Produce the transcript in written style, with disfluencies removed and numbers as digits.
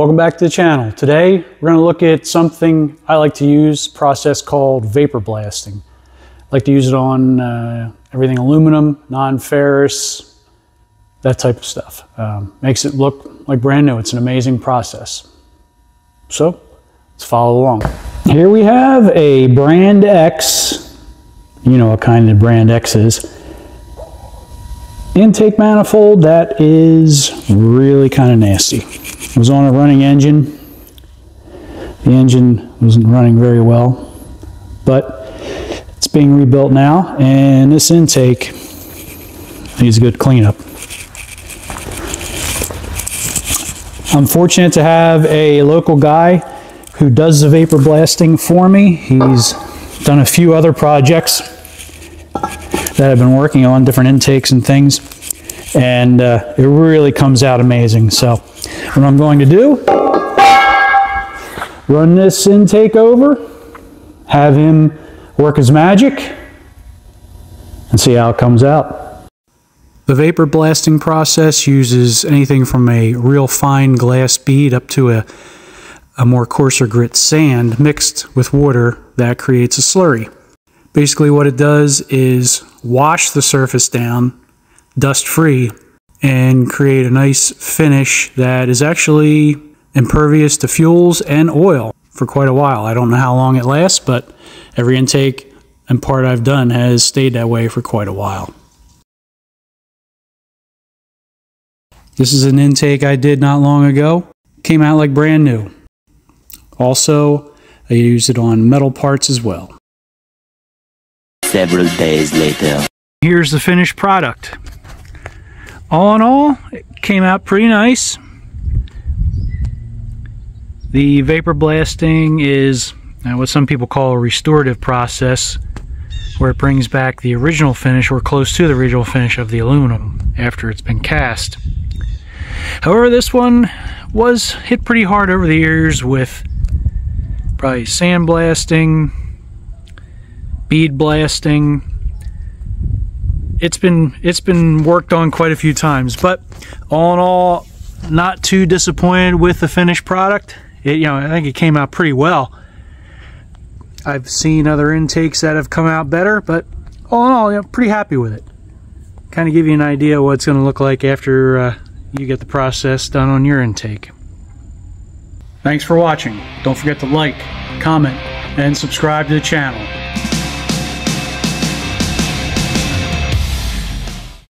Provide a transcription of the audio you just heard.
Welcome back to the channel. Today we're going to look at something I like to use, a process called vapor blasting. I like to use it on everything aluminum, non-ferrous, that type of stuff. Makes it look like brand new. It's an amazing process. So let's follow along. Here we have a brand X, you know what kind of brand X is, intake manifold that is really kind of nasty. It was on a running engine. The engine wasn't running very well, but it's being rebuilt now, and this intake needs a good cleanup. I'm fortunate to have a local guy who does the vapor blasting for me. He's done a few other projects that I've been working on, different intakes and things, and it really comes out amazing. So what I'm going to do, run this intake over, have him work his magic, and see how it comes out. The vapor blasting process uses anything from a real fine glass bead up to a more coarser grit sand mixed with water that creates a slurry. Basically what it does is wash the surface down, dust free, and create a nice finish that is actually impervious to fuels and oil for quite a while. I don't know how long it lasts, but every intake and part I've done has stayed that way for quite a while. This is an intake I did not long ago. Came out like brand new. Also, I used it on metal parts as well. Several days later. Here's the finished product. All in all, it came out pretty nice. The vapor blasting is what some people call a restorative process, where it brings back the original finish or close to the original finish of the aluminum after it's been cast. However, this one was hit pretty hard over the years with probably sandblasting, bead blasting. It's been worked on quite a few times, but all in all, not too disappointed with the finished product. I think it came out pretty well. I've seen other intakes that have come out better, but all in all, pretty happy with it. Kind of give you an idea what it's going to look like after you get the process done on your intake. Thanks for watching. Don't forget to like, comment, and subscribe to the channel.